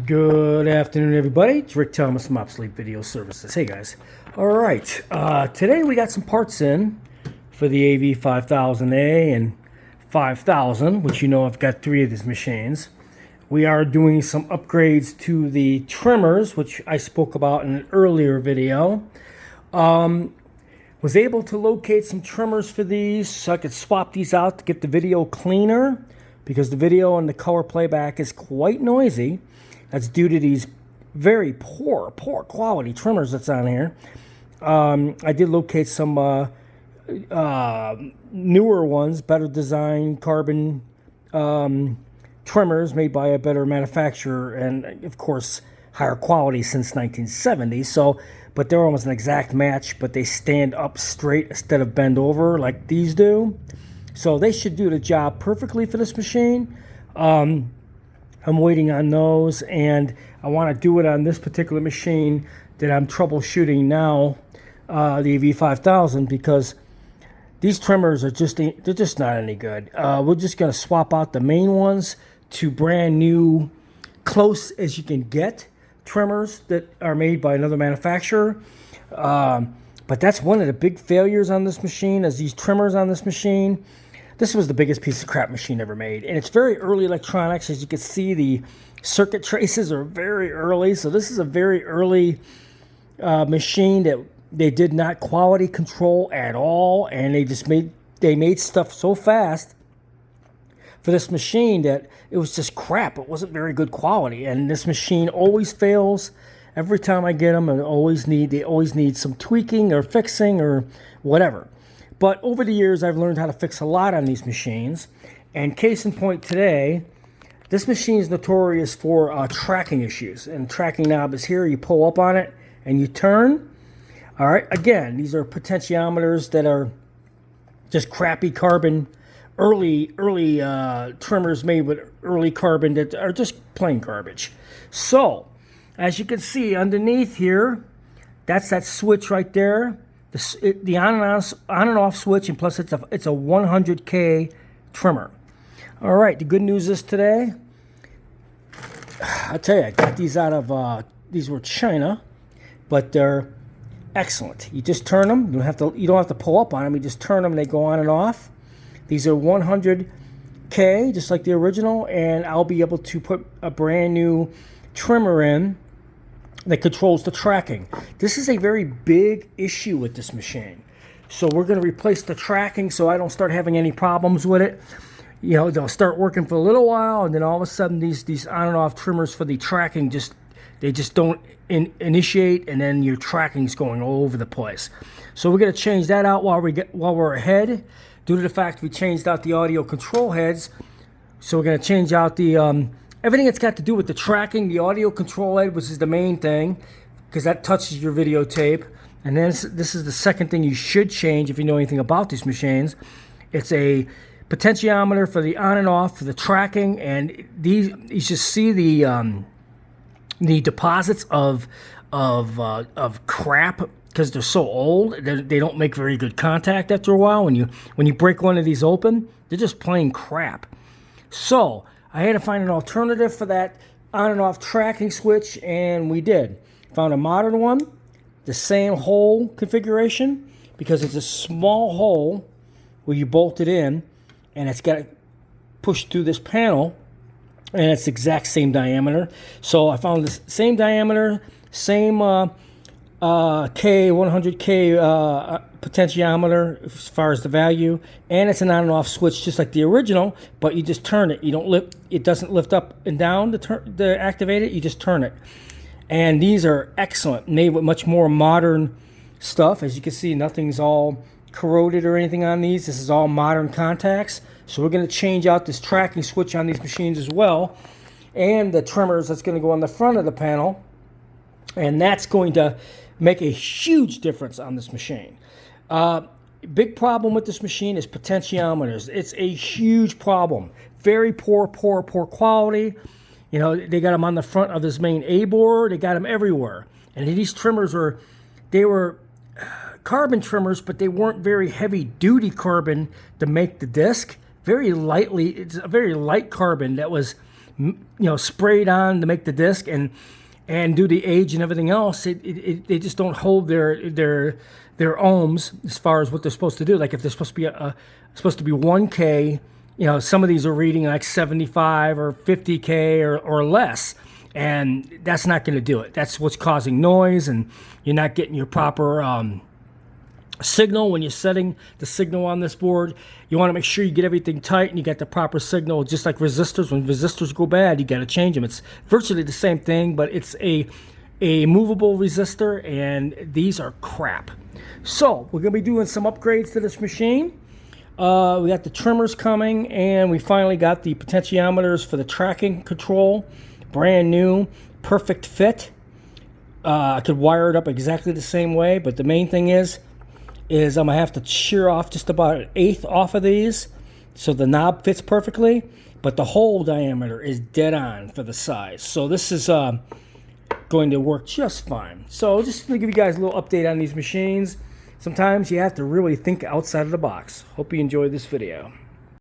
Good afternoon, everybody. It's Rick Thomas from Obsolete Video Services. Hey, guys. All right. Today we got some parts in for the AV-5000A and 5000, which you know I've got three of these machines. We are doing some upgrades to the trimmers, which I spoke about in an earlier video. Was able to locate some trimmers for these so I could swap these out to get the video cleaner, because the video and the color playback is quite noisy. That's due to these very poor quality trimmers that's on here. I did locate some newer ones, better design carbon trimmers made by a better manufacturer, and of course higher quality since 1970. So, but they're almost an exact match, but they stand up straight instead of bend over like these do. So they should do the job perfectly for this machine. I'm waiting on those, and I want to do it on this particular machine that I'm troubleshooting now, the AV-5000, because these trimmers are they're just not any good. We're just going to swap out the main ones to brand new, close as you can get trimmers that are made by another manufacturer. But that's one of the big failures on this machine, is these trimmers on this machine. This was the biggest piece of crap machine ever made. And it's very early electronics. As you can see, the circuit traces are very early. So this is a very early machine that they did not quality control at all. And they made stuff so fast for this machine that it was just crap. It wasn't very good quality. And this machine always fails. Every time I get them, they always need some tweaking or fixing or whatever. But over the years, I've learned how to fix a lot on these machines. And case in point today, this machine is notorious for tracking issues. And tracking knob is here. You pull up on it and you turn. All right. Again, these are potentiometers that are just crappy carbon, early trimmers made with early carbon that are just plain garbage. So, as you can see underneath here, that's that switch right there. The on and off switch, and plus it's a 100K trimmer. All right, the good news is today, I tell you, I got these out of these were China, but they're excellent. You just turn them. You don't have to pull up on them. You just turn them, and they go on and off. These are 100K, just like the original, and I'll be able to put a brand new trimmer in that controls the tracking. This is a very big issue with this machine. So we're going to replace the tracking so I don't start having any problems with it. You know, they'll start working for a little while, and then all of a sudden these on and off trimmers for the tracking just don't initiate, and then your tracking's going all over the place. So we're going to change that out while we're ahead, due to the fact we changed out the audio control heads. So we're going to change out the everything that's got to do with the tracking, the audio control head, which is the main thing, because that touches your videotape. And then this is the second thing you should change if you know anything about these machines. It's a potentiometer for the on and off for the tracking, and you just see the deposits of crap, because they're so old. They don't make very good contact after a while. When you break one of these open, they're just plain crap. So I had to find an alternative for that on and off tracking switch, and we did. Found a modern one, the same hole configuration, because it's a small hole where you bolt it in, and it's got to push through this panel, and it's the exact same diameter. So I found the same diameter, same 100K potentiometer as far as the value, and it's an on and off switch just like the original, but you just turn it. You don't lift. It doesn't lift up and down to activate it. You just turn it. And these are excellent, made with much more modern stuff. As you can see, nothing's all corroded or anything on these. This is all modern contacts. So we're going to change out this tracking switch on these machines as well, and the trimmers that's going to go on the front of the panel, and that's going to make a huge difference on this machine. Big problem with this machine is potentiometers. It's a huge problem. Very poor quality. You know, they got them on the front of this main A board. They got them everywhere. And these trimmers were carbon trimmers, but they weren't very heavy duty carbon to make the disc. It's a very light carbon that was sprayed on to make the disc, and due to age and everything else, they just don't hold their ohms as far as what they're supposed to do. Like if they're supposed to be 1K, some of these are reading like 75 or 50K or less, and that's not going to do it. That's what's causing noise, and you're not getting your proper signal when you're setting the signal on this board. You want to make sure you get everything tight and you get the proper signal. Just like resistors, when resistors go bad, you got to change them. It's virtually the same thing, but it's a movable resistor, and these are crap. So we're going to be doing some upgrades to this machine. We got the trimmers coming, and we finally got the potentiometers for the tracking control. Brand new, perfect fit. I could wire it up exactly the same way, but the main thing is I'm going to have to shear off just about 1/8 off of these so the knob fits perfectly, but the hole diameter is dead on for the size. So this is going to work just fine. So just to give you guys a little update on these machines, sometimes you have to really think outside of the box. Hope you enjoyed this video.